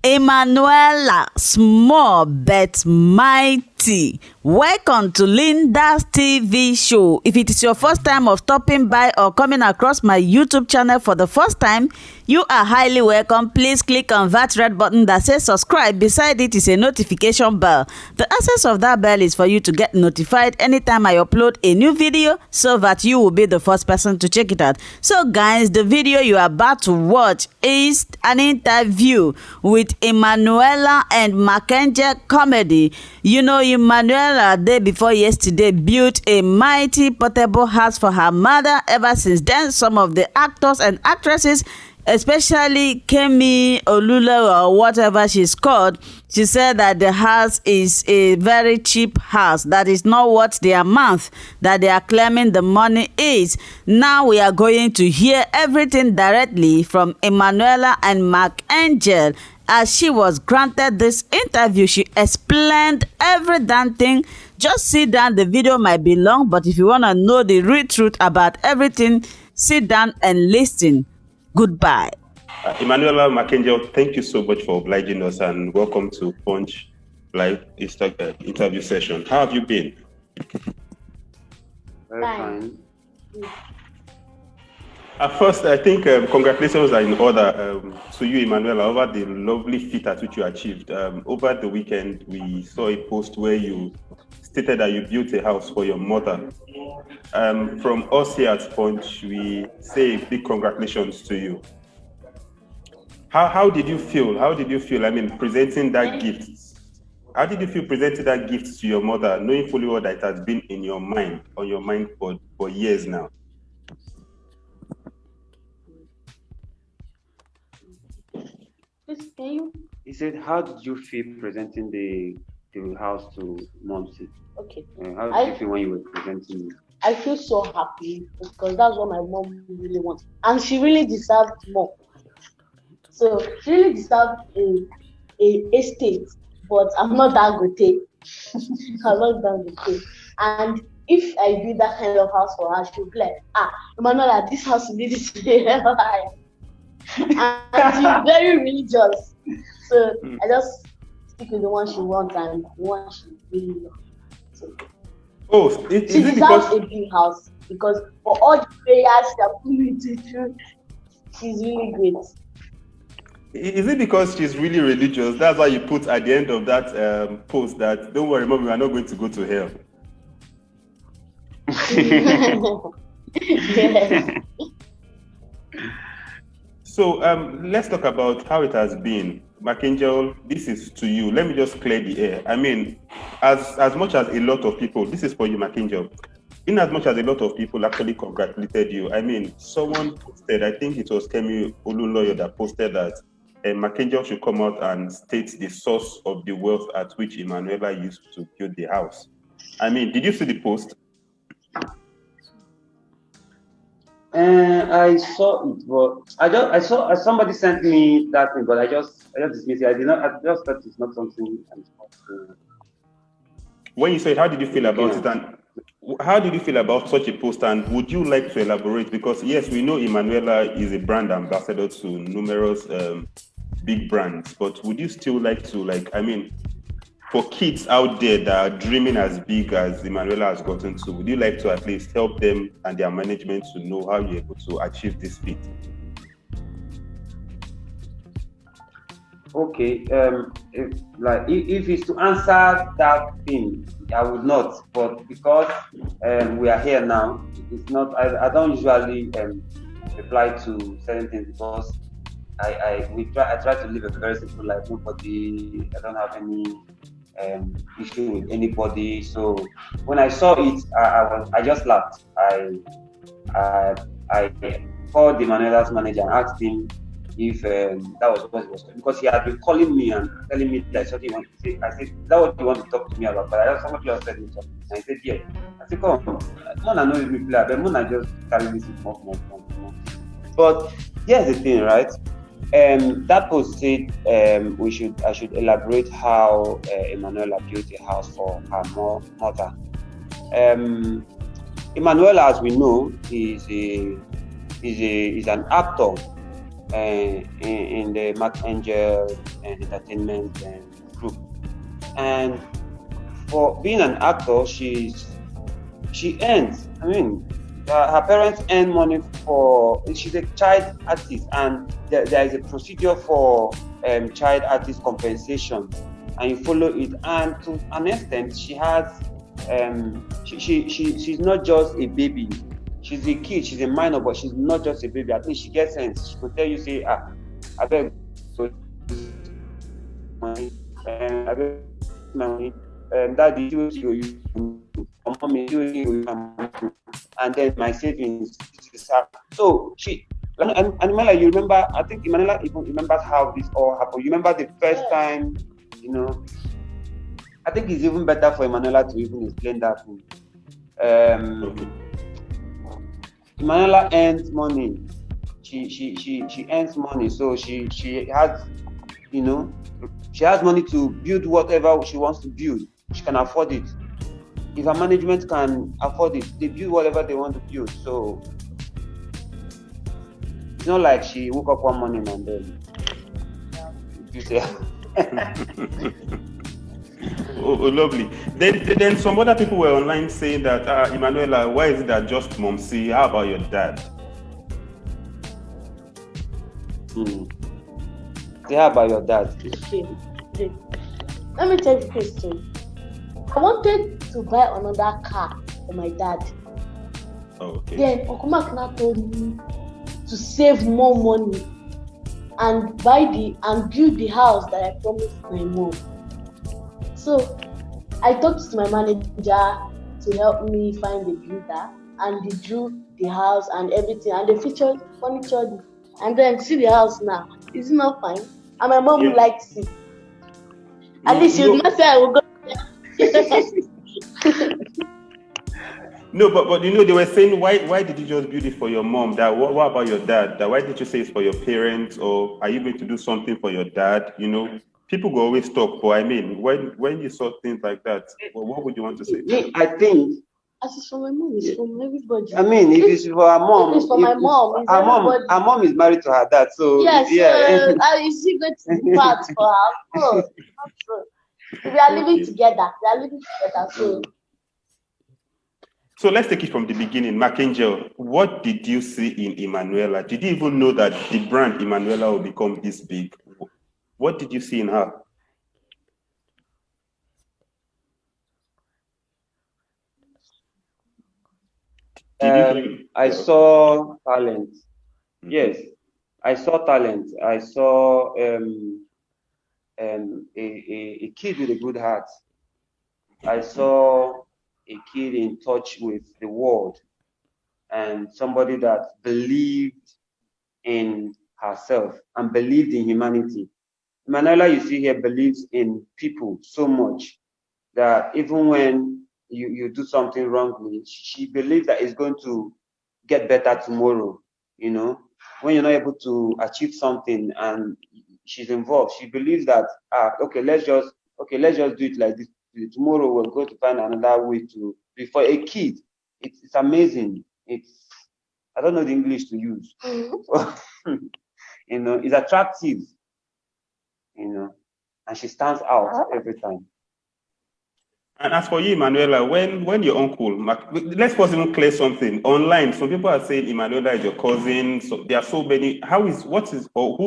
Emmanuela, small but mighty. Welcome to Linda's TV show. If it is your first time of stopping by or coming across my YouTube channel for the first time, you are highly welcome. Please click on that red button that says subscribe. Beside it is a notification bell. The access of that bell is for you to get notified anytime I upload a new video so that you will be the first person to check it out. So guys, the video you are about to watch is an interview with Emmanuella and Markangel comedy. You know, Emmanuella, day before yesterday, built a mighty portable house for her mother. Ever since then, some of the actors and actresses, especially Kemi Olunloyo or whatever she's called, she said that the house is a very cheap house. That is not what the amount that they are claiming the money is. Now we are going to hear everything directly from Emmanuella and Markangel. As she was granted this interview, she explained every damn thing. Just sit down. The video might be long, but if you want to know the real truth about everything, sit down and listen. Goodbye. Emmanuella Markangel, thank you so much for obliging us and welcome to Punch Live interview session. How have you been? Very fine. At first, I think congratulations are in order to you, Emmanuella, over the lovely feat at which you achieved. Over the weekend, we saw a post where you stated that you built a house for your mother. From us here at Punch, we say big congratulations to you. How did you feel? How did you feel? I mean, presenting that gift. How did you feel presenting that gift to your mother, knowing fully well that it has been in your mind, on your mind for years now? He said, how did you feel presenting the house to Momsy? Okay. How did you feel when you were presenting it? I feel so happy because that's what my mom really wants. And she really deserved more. So she really deserved a estate, but I'm not that good. I'm not that good. And if I do that kind of house for her, she'll be like, Emmanuel, this house you need it today. And she's very religious. So I just stick with the one she wants and the one she really loves. So she deserves a big house because for all the prayers that put me through, she's really great. Is it because she's really religious? That's why you put at the end of that post that, don't worry, Mom, we are not going to go to hell. Yeah. So let's talk about how it has been. Markangel, this is to you. Let me just clear the air. I mean, as much as a lot of people, this is for you, Markangel. In as much as a lot of people actually congratulated you, I mean, someone posted, I think it was Kemi Olunloyo that posted that Markangel should come out and state the source of the wealth at which Emmanuella used to build the house. I mean, did you see the post? I saw it, but I saw somebody sent me that thing, but I just dismissed it. I just thought it's not something I'm supposed to. When you said, how did you feel about it, and how did you feel about such a post, and would you like to elaborate? Because yes, we know Emmanuella is a brand ambassador to numerous big brands, but would you still like to, I mean, for kids out there that are dreaming as big as Emmanuella has gotten to, would you like to at least help them and their management to know how you're able to achieve this feat? Okay, if it's to answer that thing, I would not. But because we are here now, it's not. I don't usually reply to certain things because I try to live a very simple life. Nobody. I don't have any issue with anybody. So when I saw it, I just laughed. I called the Emmanuela's manager and asked him if that was what he was doing, because he had been calling me and telling me that something he wanted to say. I said, is that what you want to talk to me about? But I heard somebody else said something. And he said, yeah. I said, come on, Mona knows me play, but Mona just carry this more. But here's the thing, right? That post said I should elaborate how Emmanuella built a house for her mother. Emmanuella, as we know, is an actor. in the Markangel entertainment group. And for being an actor, she earns. I mean, her parents earn money for. She's a child artist, and there is a procedure for child artist compensation, and you follow it. And to an extent, she has. She's not just a baby. She's a kid. She's a minor, but she's not just a baby. At least she gets sense. She could tell you, say, I beg, so money, I beg money, daddy, you, mommy, you, and then my savings. So and Emmanuel, you remember? I think Emmanuela even remembers how this all happened. You remember the first time, you know? I think it's even better for Emmanuela to even explain that thing. Emmanuela earns money. She earns money, so she has, you know, she has money to build whatever she wants to build. She can afford it. If her management can afford it, they build whatever they want to build. So it's not like she woke up one morning and then you say. Oh, lovely. Then some other people were online saying that, Emmanuela, why is it that just mom see? How about your dad? Say, how about your dad? Okay. Let me tell you the story. I wanted to buy another car for my dad. Oh, okay. Then Uncle Mark now told me to save more money and build the house that I promised my mom. So I talked to my manager to help me find the builder, and they drew the house and everything, and they featured furniture. And then see the house now. Is it not fine? And my mom likes it. At least she would not say I will go. No, but you know, they were saying, why did you just build it for your mom? That what about your dad? That why did you say it's for your parents, or are you going to do something for your dad? You know, people go always talk, but I mean, when you saw things like that, what would you want to say? I think as it's for my mom, it's for everybody. I mean, if it's for her mom, if it's for my mom, it's her mom is married to her dad, so yes, is she going to be part for her? No, not true. We are living together. So let's take it from the beginning. Markangel, what did you see in Emmanuela? Did you even know that the brand Emmanuela will become this big? What did you see in her? I saw talent. Yes, I saw talent. I saw a kid with a good heart. I saw a kid in touch with the world, and somebody that believed in herself and believed in humanity. Emmanuela, you see here, believes in people so much that even when you do something wrongly, she believes that it's going to get better tomorrow. You know, when you're not able to achieve something and she's involved, she believes that let's just do it like this. Tomorrow we're going to find another way to. For a kid, it's amazing. I don't know the English to use. You know, it's attractive. You know, and she stands out every time. And as for you, Emmanuela, when your uncle, let's first even clear something. Online, some people are saying Emmanuela is your cousin. So there are so many. Who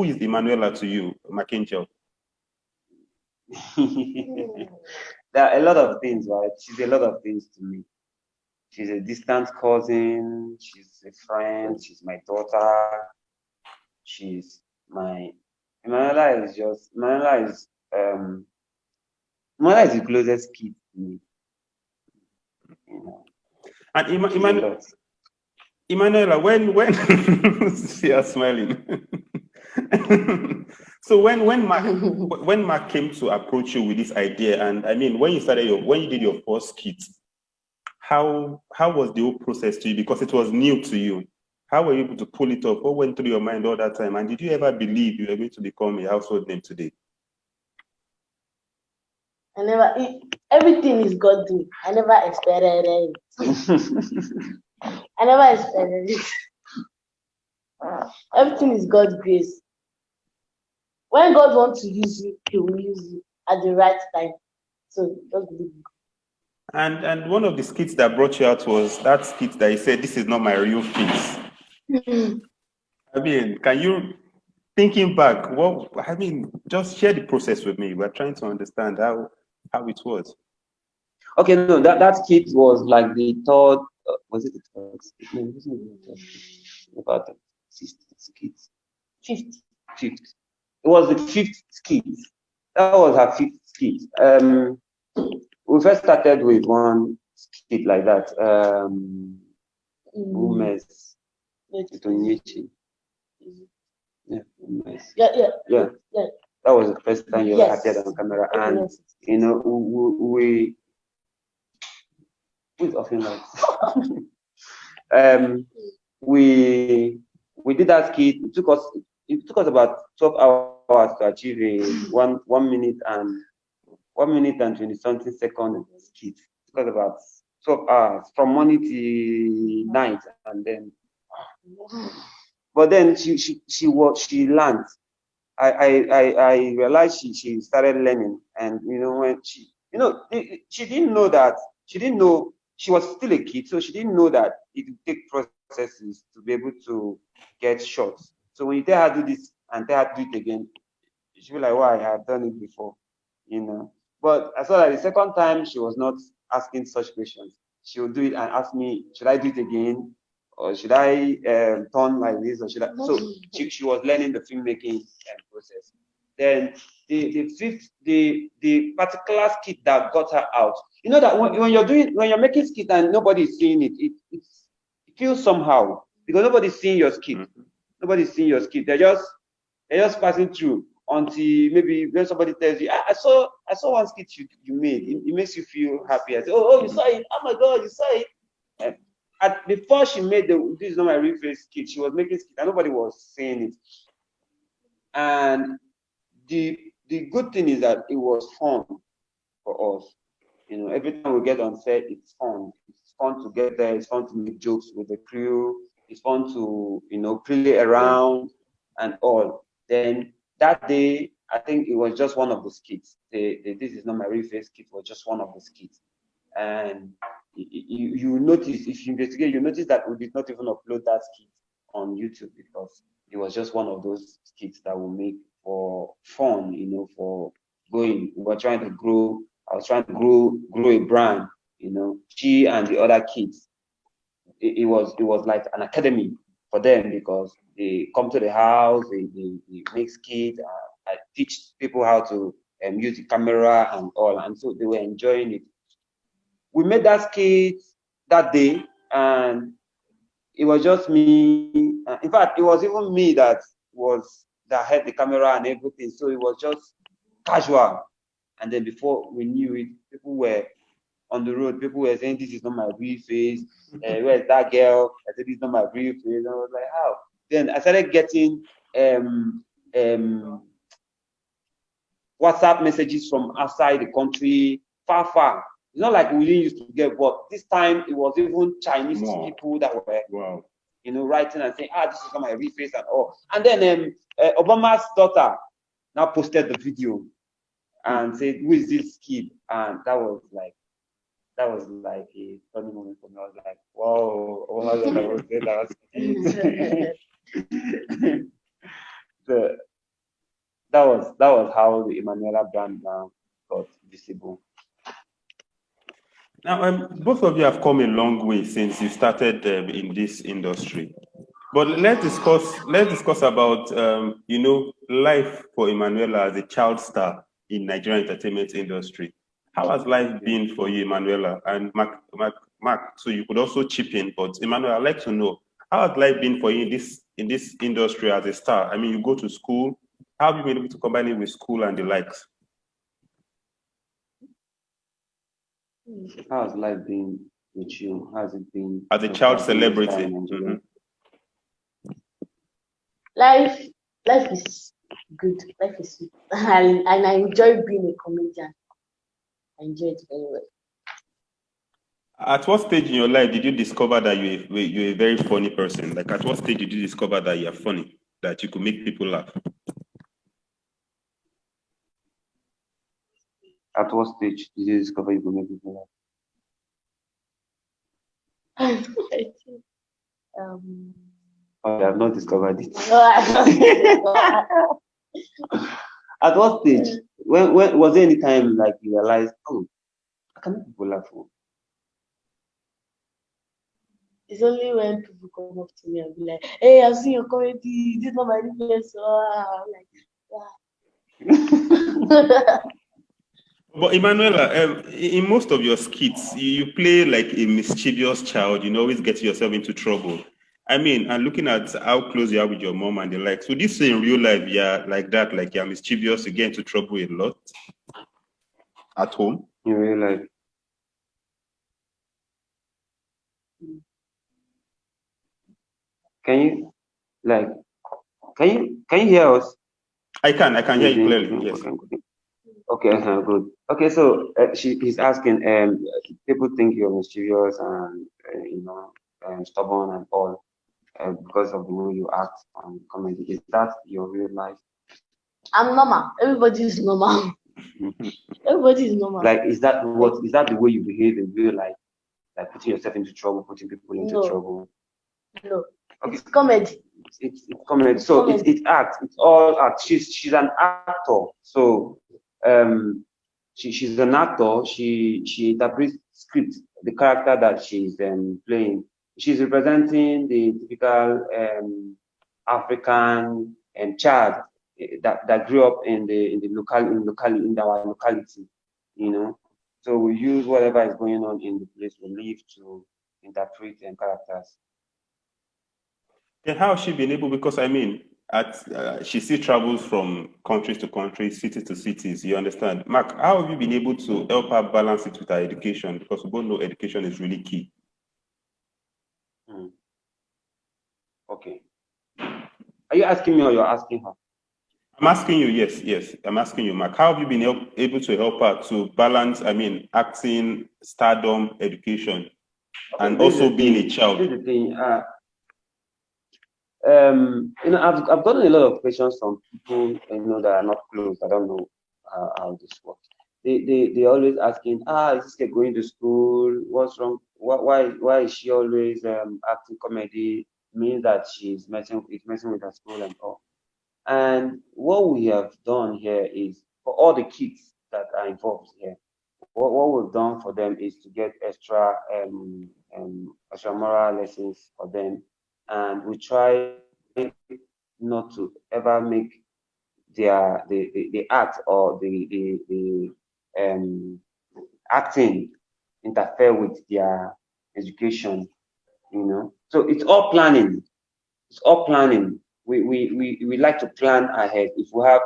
is Emmanuela to you, Markangel? There are a lot of things, right? She's a lot of things to me. She's a distant cousin. She's a friend. She's my daughter. She's my Emmanuela is the closest kid to me. You know. And Emmanuela, when she is smiling. So when Mark came to approach you with this idea, and I mean, when you did your first skit, how was the whole process to you? Because it was new to you. How were you able to pull it off? What went through your mind all that time? And did you ever believe you were going to become a household name today? Everything is God doing. I never expected it. I never expected it. Everything is God's grace. When God wants to use you, He will use you at the right time. So just believe in And one of the skits that brought you out was that skit that you said, "This is not my real face." God. I mean, can you, thinking back, just share the process with me. We're trying to understand how it was. Okay, no, that skit was like the third. Was it the third skit? No, it wasn't the third skit. About the sixth skit. Fifth. Fifth. It was the fifth skit. That was her fifth skit. We first started with one skit like that. Bumes. Yeah, nice. Yeah. That was the first time you Yes. appeared on camera, and Yes. you know we who's offering lights? We did that skit. It took us about 12 hours to achieve a 1 minute and 20 something second skit. It took us about 12 hours from morning to night, and then. But then she learned. I realized she started learning, and when she didn't know that she was still a kid, so she didn't know that it would take processes to be able to get shots. So when you tell her do this and tell her do it again, she'll be like, "Why? I have done it before," But I saw that the second time she was not asking such questions. She would do it and ask me, "Should I do it again? Or should I turn like this, or should I?" So she was learning the filmmaking process. Then the particular skit that got her out. You know that when you're making skit and nobody's seeing it, it feels somehow because nobody's seeing your skit. Mm-hmm. Nobody's seeing your skit. They're just passing through until maybe when somebody tells you, I saw one skit you made. It makes you feel happy. I say, oh, you saw it. Oh my God, you saw it. Before she made this is not my real face skit, she was making skit and nobody was saying it. And the good thing is that it was fun for us. Every time we get on set, it's fun. It's fun to get there. It's fun to make jokes with the crew. It's fun to play around and all. Then that day, I think it was just one of the skits. This is not my real face skit was just one of the skits. And you notice, if you investigate, you notice that we did not even upload that skit on YouTube because it was just one of those skits that we make for fun, for going. We were trying to grow. I was trying to grow a brand, she and the other kids. It was like an academy for them because they come to the house, they make skits, I teach people how to use the camera and all, and so they were enjoying it. We made that skit that day, and it was just me. In fact, it was even me that had the camera and everything, so it was just casual. And then before we knew it, people were on the road. People were saying, "This is not my real face. Where's that girl?" I said, "This is not my real face." And I was like, "How?" Then I started getting WhatsApp messages from outside the country, far. It's not like we didn't used to get, but this time it was even Chinese people that were, writing and saying, "This is not my real face" and all. And then Obama's daughter now posted the video and said, "Who is this kid?" And that was like a funny moment for me. I was like, "Whoa, Obama's daughter was there. That was how the Emmanuela brand now got visible. Now, both of you have come a long way since you started in this industry. But let's discuss about life for Emmanuela as a child star in Nigerian entertainment industry. How has life been for you, Emmanuela? And Mark, so you could also chip in. But Emmanuel, I'd like to know, how has life been for you in this industry as a star? I mean, you go to school. How have you been able to combine it with school and the likes? How has life been with you? How has it been as a child celebrity? Mm-hmm. Life is good. Life is sweet. And I enjoy being a comedian. I enjoy it very well. At what stage in your life did you discover that you're a very funny person? Like, at what stage did you discover that you're funny, that you could make people laugh? At what stage did you discover you could make people laugh? Oh, I have not discovered it. At what stage? When was there any time like you realized, oh, I can make people laugh? It's only when people come up to me and be like, "Hey, I've seen your comedy. This is not my business." So I'm like, wow. But Emmanuela, in most of your skits, you play like a mischievous child. You always get yourself into trouble. I mean, and looking at how close you are with your mom and the like, so this say in real life, you're like that, like you're mischievous, you get into trouble a lot at home? In real life? Can you hear us? I can hear you clearly. Yes. Okay, good. Okay, so he's asking, people think you're mischievous and stubborn and all because of the way you act on comedy. Is that your real life? I'm normal. Everybody is normal. Everybody is normal. Like, is that the way you behave in real life? Like putting yourself into trouble, putting people into trouble? No. Okay. It's comedy. It's comedy. So comedy. It's act. It's all act. She's an actor. So she's an actor. She interprets script, the character that she's playing. She's representing the typical African child that grew up in our locality, you know. So we use whatever is going on in the place we live to interpret characters. Then how has she been able? Because I mean, she still travels from countries to countries, cities to cities. You understand, Mark? How have you been able to help her balance it with her education? Because we both know education is really key. Okay. Are you asking me or you're asking her? I'm asking you. Yes. I'm asking you, Mark. How have you been able to help her to balance? I mean, acting, stardom, education, and also being a child. Here's the thing. I've gotten a lot of questions from people that are not close. I don't know how this works. They always asking, is this kid going to school? What's wrong? Why is she always acting comedy? Means that she's messing with her school and all. And what we have done here is for all the kids that are involved here, what we've done for them is to get extra moral lessons for them, and we try not to ever make the act or the acting interfere with their education, So it's all planning. It's all planning. We like to plan ahead. If we have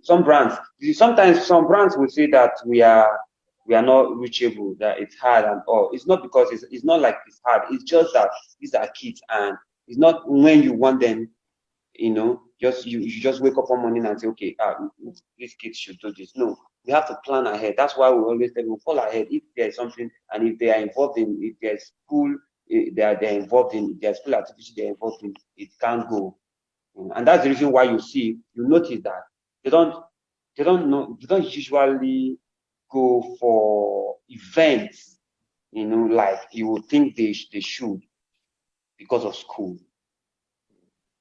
sometimes some brands will say that we are not reachable, that it's hard and all. It's not because it's not like it's hard. It's just that these are kids, and it's not when you want them, just you just wake up one morning and say, okay, these kids should do this. No, we have to plan ahead. That's why we always tell them, fall ahead if there's something, and if they are involved in, if there's school, they're involved in, if there's school activity they're involved in, it can't go. And that's the reason why you notice that they don't usually go for events, like you would think they should because of school.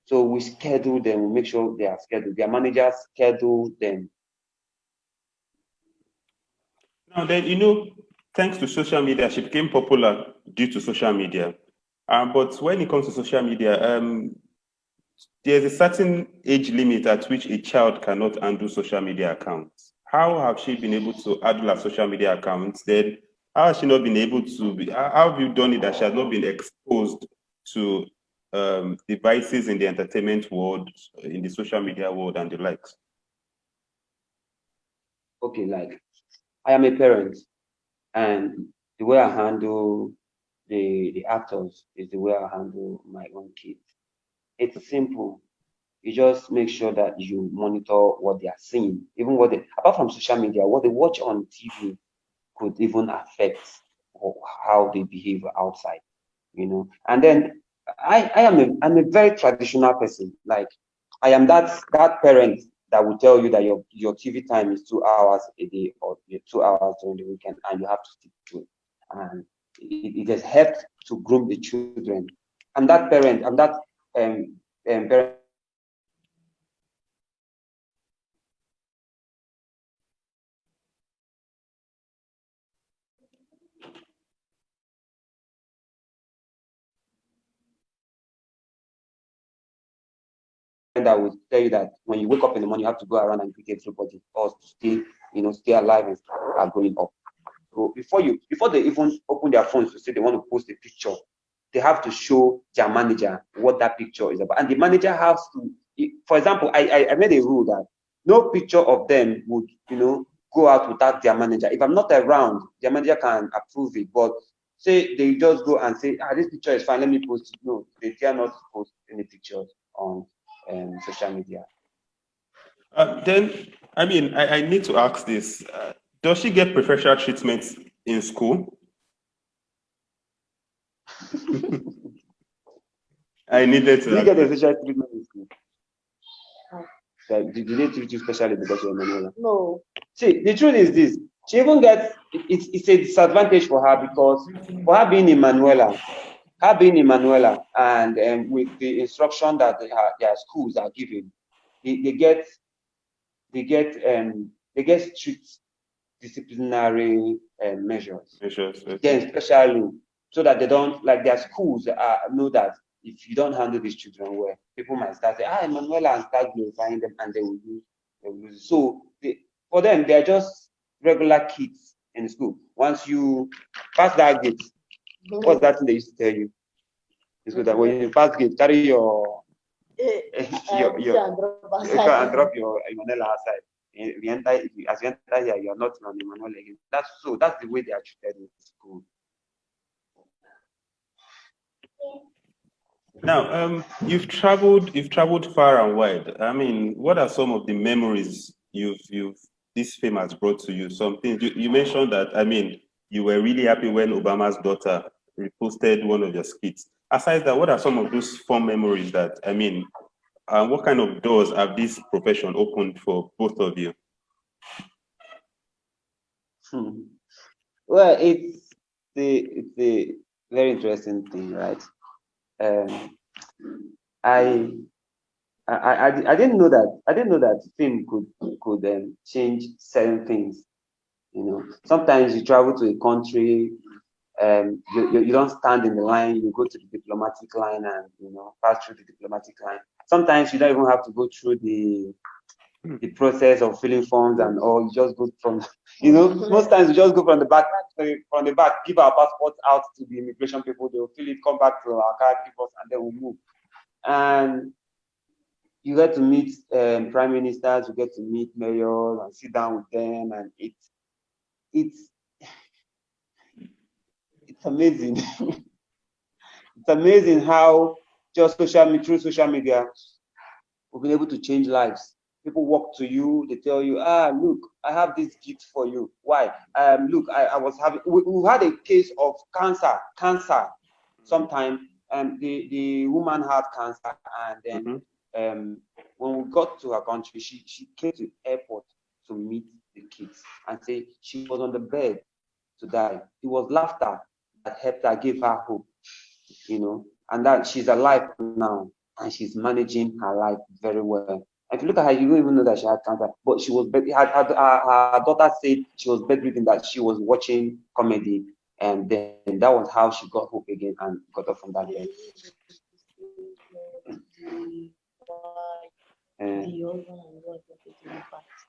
So we schedule them, we make sure they are scheduled. Their managers schedule them. Now then, thanks to social media, she became popular due to social media. But when it comes to social media, there's a certain age limit at which a child cannot handle social media accounts. How have she been able to handle her social media accounts? Then how has she not been able to how have you done it that she has not been exposed to devices in the entertainment world, in the social media world and the likes? Okay, like I am a parent, and the way I handle the actors is the way I handle my own kids. It's simple. You just make sure that you monitor what they are seeing, even apart from social media, what they watch on TV could even affect how they behave outside, you know. And then I'm a very traditional person. Like, I am that parent that will tell you that your TV time is 2 hours a day or 2 hours during the weekend, and you have to stick to it. And it has helped to groom the children. I'm that parent. I'm that parent that will tell you that when you wake up in the morning, you have to go around and greet everybody, or to stay alive and start growing up. So before they even open their phones to say they want to post a picture, they have to show their manager what that picture is about. And the manager has to, for example, I made a rule that no picture of them would, go out without their manager. If I'm not around, their manager can approve it. But say they just go and say, this picture is fine, let me post it. No, they dare not post any pictures on social media. Then, I need to ask this. Does she get preferential treatment in school? I needed to. Did you get a special treatment in school? Did they treat you specially because you're Emmanuel? No. See, the truth is this. She even gets, it's a disadvantage for her, because for her being Emmanuela, and with the instruction that their schools are giving, they get strict disciplinary measures. Okay. Then especially so that they don't, like, their schools know that if you don't handle these children well, people might start saying, Emmanuela, and start glorifying them, and they will lose. So for them, they're just regular kids in school. Once you pass that gate, what's that thing they used to tell you? It's good that when you pass gate, carry your and drop your Emmanuel outside. As you enter here, you're not on Emmanuel again. That's the way they are treated in school. Now, you've traveled far and wide. What are some of the memories this fame has brought to you? Some things you mentioned that you were really happy when Obama's daughter reposted one of your skits. Aside that, what are some of those fun memories that what kind of doors have this profession opened for both of you? Well, it's a very interesting thing, right? I didn't know that. I didn't know that film could change certain things. Sometimes you travel to a country, you don't stand in the line. You go to the diplomatic line and pass through the diplomatic line. Sometimes you don't even have to go through the process of filling forms and all. You just go from, most times we just go from the back, give our passports out to the immigration people. They'll fill it, come back to our car, give us, and then we'll move. And you get to meet prime ministers, you get to meet mayors and sit down with them, and it's amazing. It's amazing how just through social media, we've been able to change lives. People walk to you, they tell you, look, I have this gift for you. Why? Look, I was having, we had a case of cancer sometime, and the woman had cancer, and then when we got to her country, she came to the airport to meet the kids and say she was on the bed to die. It was laughter that helped her, gave her hope, and that she's alive now, and she's managing her life very well. If you look at her, you don't even know that she had cancer, but she was her daughter said she was bedridden, that she was watching comedy, and then that was how she got hope again and got up from that bed.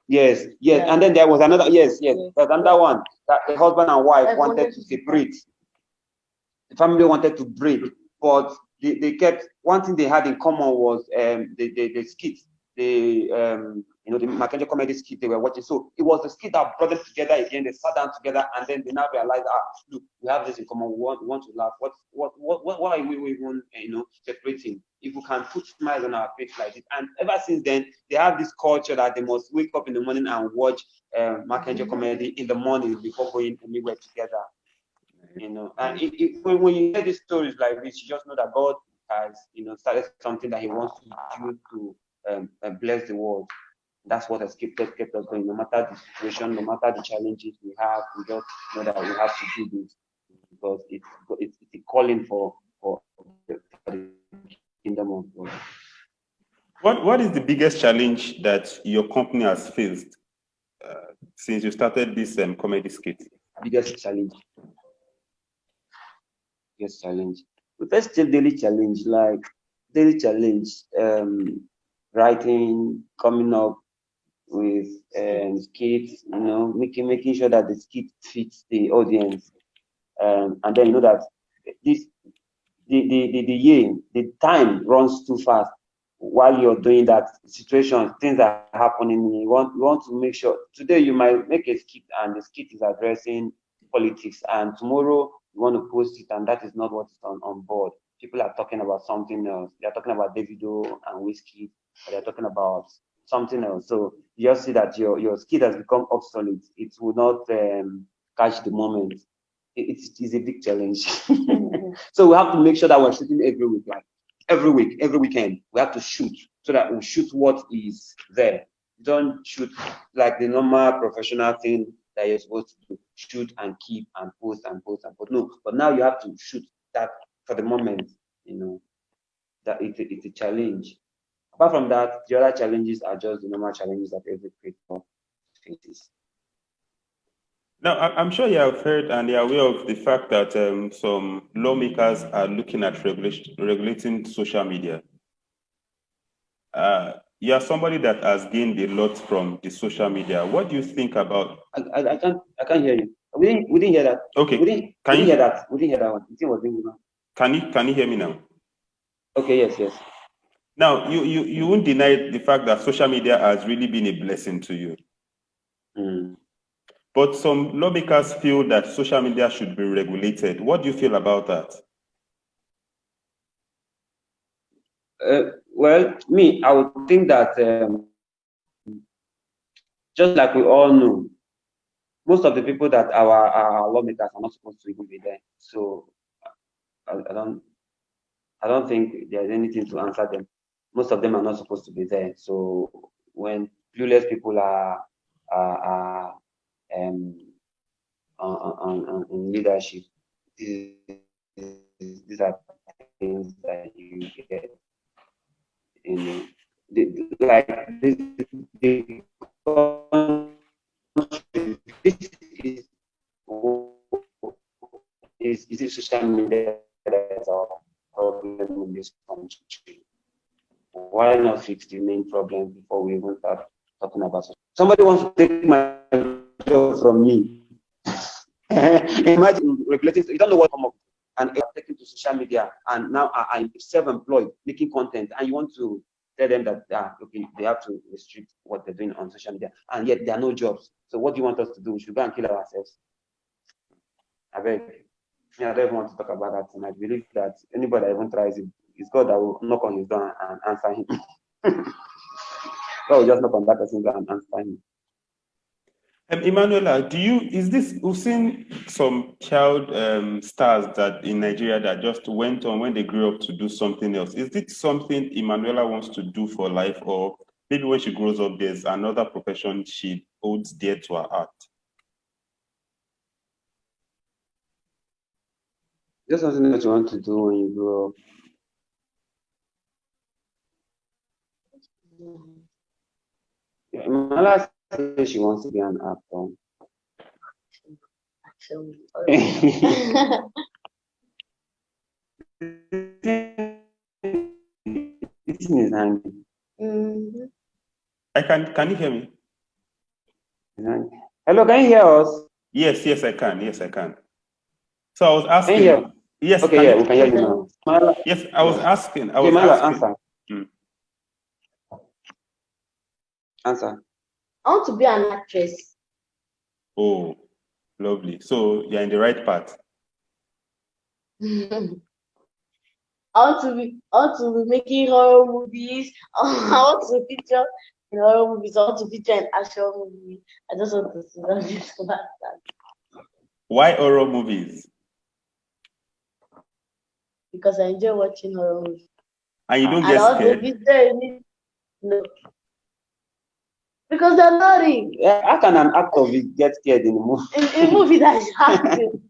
Yes, yeah. And then there was another, there's another one that the husband and wife wanted to separate. The family wanted to break, but they kept, one thing they had in common was the skits, the Markangel comedy skit they were watching. So it was the skit that brought them together again. They sat down together, and then they now realized, look, we have this in common. We want to laugh. Why are we even separating? If we can put smiles on our face like this. And ever since then, they have this culture that they must wake up in the morning and watch Markangel comedy in the morning before going anywhere together. You know, and when you hear these stories like this, you just know that God has, started something that He wants to do to bless the world. That's what has kept us going. No matter the situation, no matter the challenges we have, we just know that we have to do this because it's a calling for the kingdom of God. What is the biggest challenge that your company has faced since you started this comedy skit? Biggest challenge. We first take daily challenge, writing, coming up with skits, making sure that the skit fits the audience, and then that the time runs too fast while you're doing that. Situations, things are happening. You want to make sure today you might make a skit and the skit is addressing politics, and tomorrow you want to post it and that is not what is on board. People are talking about something else. They're talking about Davido and Whiskey, or they're talking about something else. So you just see that your skit has become obsolete. It will not catch the moment. It is a big challenge. So we have to make sure that we're shooting every week, every weekend. We have to shoot so that we shoot what is there. Don't shoot like the normal professional thing that you're supposed to do. Shoot and keep and post and post and post. No, but now you have to shoot that for the moment. That it's a challenge. Apart from that, the other challenges are just the normal challenges that every creator faces. Now, I'm sure you have heard and you're aware of the fact that some lawmakers are looking at regulating social media. You are somebody that has gained a lot from the social media. What do you think about? I can't hear you. We didn't hear that. Okay. We didn't hear that. We didn't hear that one. The thing was being wrong. Can you hear me now? Okay. Yes. Now, you won't deny the fact that social media has really been a blessing to you. But some lawmakers feel that social media should be regulated. What do you feel about that? Well, I would think that just like we all know, most of the people that our lawmakers are not supposed to even be there. So I don't think there's anything to answer them. Most of them are not supposed to be there. So when clueless people are in leadership, these are things that you get. Is it social media that's our problem in this country? Why not fix the main problem before we even start talking about it? Somebody wants to take my job from me. Imagine regulating, you don't know what come up, and you're taken to social media, and now I'm self-employed, making content, and you want to tell them that they have to restrict what they're doing on social media, and yet there are no jobs. So what do you want us to do? We should go and kill ourselves? I beg. I don't even want to talk about that, and I believe that anybody that even tries it, it's God that will knock on his door and answer him. God will just knock on that person's door and answer him. Emmanuela, we've seen some child stars that in Nigeria that just went on when they grew up to do something else. Is it something Emmanuela wants to do for life, or maybe when she grows up, there's another profession she holds dear to her heart? Just something that you want to do when you grow up. Emmanuela says she wants to be an actor. This is hanging. Can you hear me? Hello, can you hear us? Yes, I can. Yes, I can. So I was asking. Yes. Okay, we can hear you now. Yes, I was asking. Answer. Answer. I want to be an actress. Oh, lovely. So you're in the right path. I want to be making horror movies. I want to feature in horror movies. I want to feature in action movies. I just want to see that. Why horror movies? because I enjoy watching horror movies. And you don't And get also, scared? no, because they're not real. Yeah, how can an actor get scared in a movie? In movie that is acting.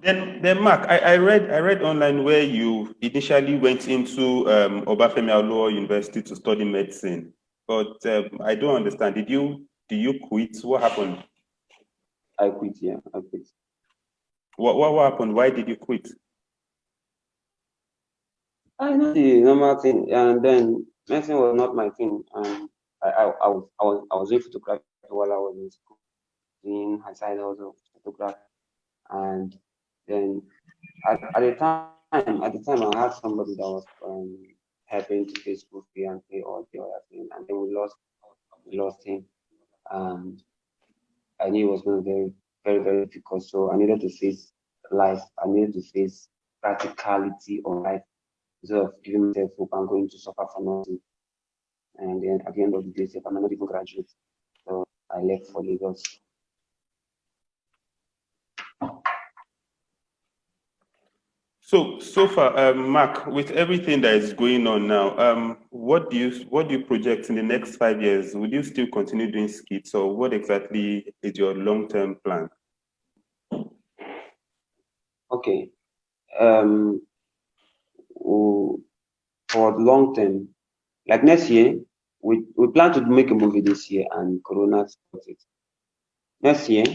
Then Mark, I read online where you initially went into Obafemi University to study medicine, but I don't understand. Did you quit? What happened? I quit. Yeah, I quit. What happened? Why did you quit? I know the normal thing, and then medicine was not my thing, and I was doing photography while I was in school, doing high side also photography, and then at the time I had somebody that was helping to pay school fee and pay all the other thing, and then we lost him, and I knew it was going to be very, very, very difficult. So I needed to face life. I needed to face practicality of life instead of giving myself hope and going to suffer for nothing. And then at the end of the day, I might not even graduate. So I left for Lagos. So far, Mark, with everything that is going on now, what do you project in the next 5 years? Would you still continue doing skits, or what exactly is your long-term plan? Okay. For long term, like next year, we plan to make a movie this year, and Corona stopped it. Next year,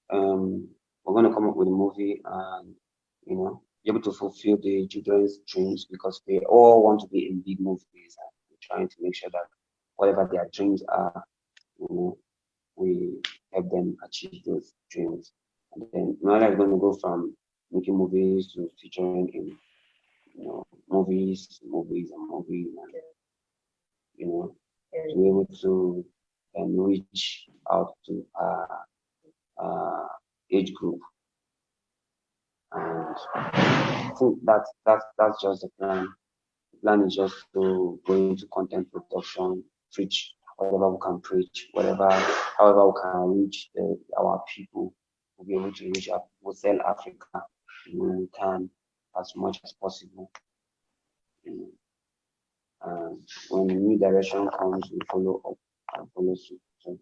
we're going to come up with a movie and be able to fulfill the children's dreams, because they all want to be in big movies, and we're trying to make sure that whatever their dreams are, we help them achieve those dreams. And then Emmanuel is going to go from making movies to featuring in movies, and to be able to reach out to age group. And I think that's just the plan. The plan is just to go into content production, preach whatever we can preach, however we can reach our people. We'll be able to reach out, we'll sell Africa when we can, as much as possible. And when new direction comes, we follow up and follow suit. So,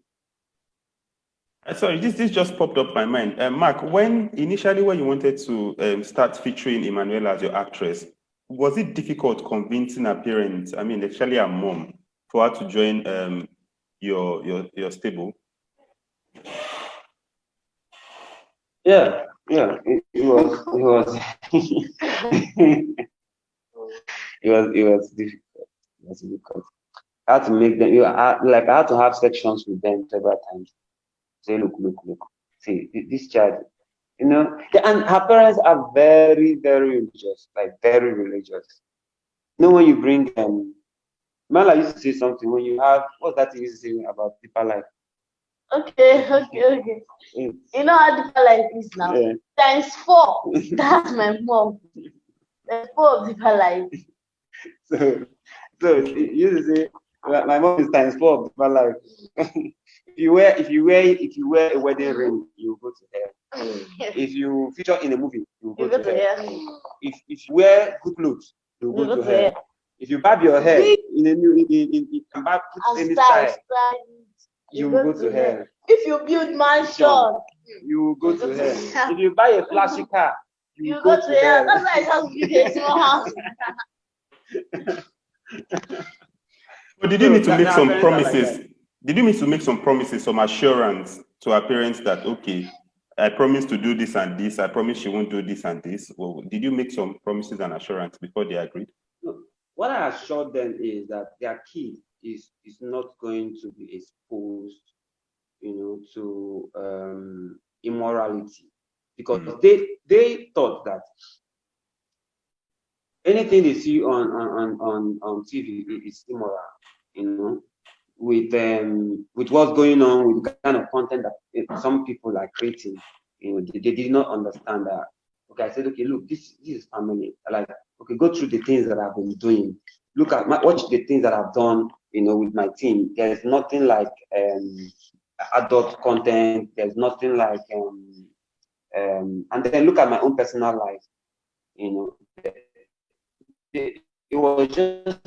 sorry, this just popped up my mind. Mark, when you wanted to start featuring Emmanuela as your actress, was it difficult convincing her parents, especially her mom, for her to join your stable? Yeah, it was it was difficult. It was difficult. I had to make them. I had to have sections with them several times. Say, look. See, this child, and her parents are very, very religious, like very religious. When you bring Mala used to say something when you have what's that thing you used to say about deeper life? Okay. You know how deeper life is now? Yeah. Times 4. That's my mom. Times 4 of deeper life. So you used to say my mom is times 4 of deeper life. If you wear a wedding ring, you go to hell. If you feature in a movie, you go to hell. If you wear good clothes, you go to hell. If you barb your hair in any style, you go to hell. If you build mansion, you go to hell. If you buy a flashy car, you go to hell. That's why I just build a small house. But did you need to make some promises? Did you need to make some promises, some assurance to our parents that, okay, I promise to do this and this, I promise you won't do this and this? Or did you make some promises and assurance before they agreed? No. What I assured them is that their kid is not going to be exposed, to immorality, because they thought that anything they see on TV is immoral, with what's going on, with the kind of content that some people are creating. They did not understand that. Okay, I said, okay, look, this is family. Like, okay, go through the things that I've been doing. Watch the things that I've done, with my team. There's nothing like adult content. There's nothing like And then look at my own personal life. It was just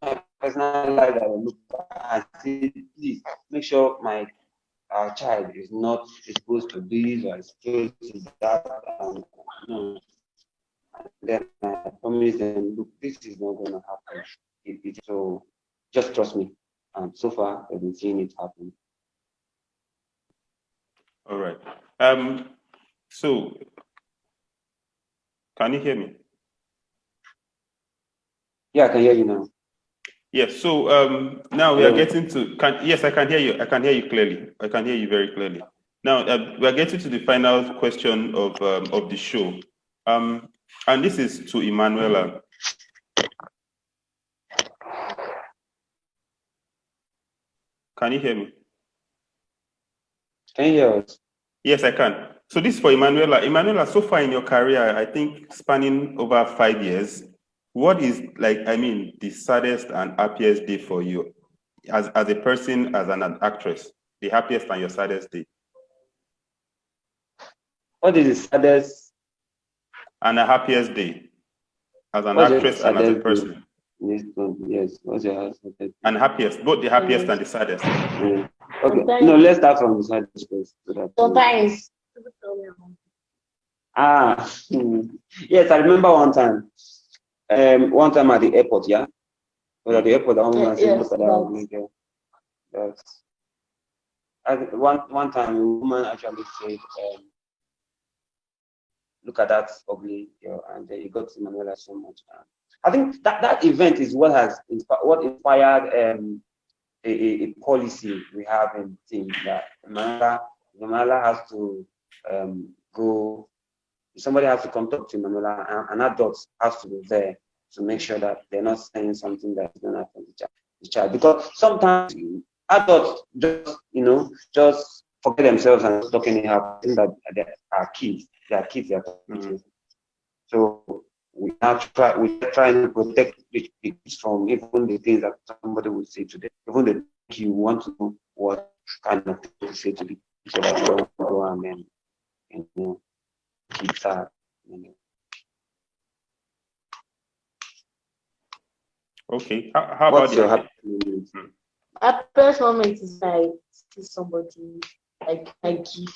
my personal life that I looked at and said, please make sure our child is not exposed to this or exposed to that. And, then I promised them, look, this is not going to happen. So just trust me. And so far, I've been seeing it happen. All right. So, can you hear me? Yeah, I can hear you now. Yes. So now we are getting to. Yes, I can hear you. I can hear you clearly. I can hear you very clearly. Now we are getting to the final question of the show, and this is to Emmanuella. Can you hear me? Can you hear us? Yes, I can. So this is for Emmanuella. Emmanuella, so far in your career, I think spanning over 5 years, what is the saddest and happiest day for you as a person, as an actress? The happiest and your saddest day? What is the saddest and the happiest day as an actress and as a person? Yes, what's your saddest? And happiest, both the happiest and the saddest. Yeah. Okay, no, let's start from the saddest first. Sometimes. Yes, I remember one time. One time at the airport, yeah. But at the airport, the woman said, look at that. One time, a woman actually said, look at that ugly girl, and it got Emmanuel so much. I think that event is what inspired a policy we have in team that Emmanuel has to go. Somebody has to come talk to Emmanuel, and adults have to be there to make sure that they're not saying something that's going to happen to the child. Because sometimes adults just forget themselves and talk anyhow. I think that they are kids. They are kids. They are talking. So we are trying to protect the kids from even the things that somebody will say to them. Even the you want to know what kind of things to say to them, so that you don't go and keep sad. Okay. How about your happy moment? Happiest moment is like see somebody, like I give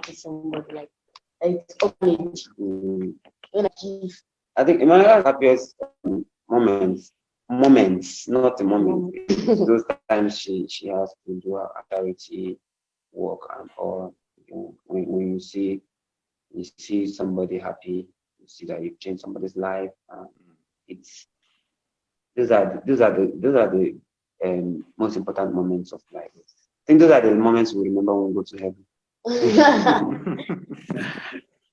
to somebody, like it's open. When I give. I think Emmanuel's happiest moments, not the moment. Those times she has to do her charity work, and or when you see somebody happy, you see that you've changed somebody's life. Those are the most important moments of life. I think those are the moments we remember when we go to heaven.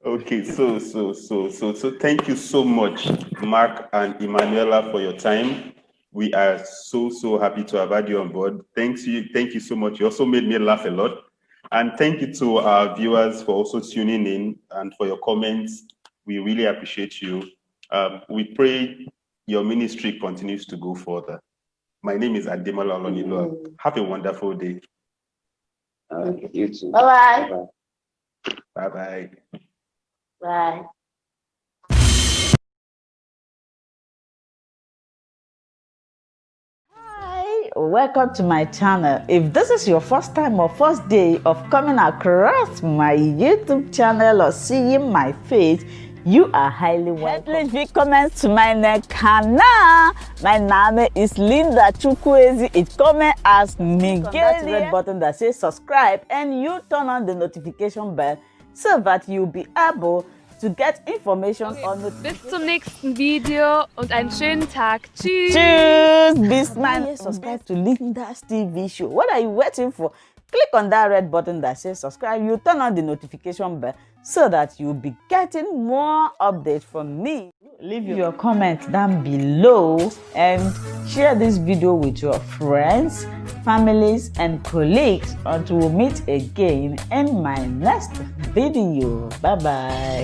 Okay, so thank you so much, Mark and Emmanuella, for your time. We are so happy to have had you on board. Thank you so much. You also made me laugh a lot. And thank you to our viewers for also tuning in and for your comments. We really appreciate you. We pray your ministry continues to go further. My name is Emmanuel Olunloyo. Have a wonderful day. You too. Bye-bye. Bye-bye. Bye. Hi, welcome to my channel. If this is your first time or first day of coming across my YouTube channel or seeing my face, you are highly welcome. Please willkommen zu meinem Kanal. My name is Linda Chukwuezi. It coming as Miguel. That red button that says subscribe, and you turn on the notification bell so that you'll be able to get information on the. Bis zum nächsten Video und einen schönen Tag. Tschüss. Tschüss. Bis man subscribe to Linda's TV show. What are you waiting for? Click on that red button that says subscribe. You turn on the notification bell so that you'll be getting more updates from me. Leave your comment down below and share this video with your friends, families, and colleagues until we meet again in my next video. Bye bye.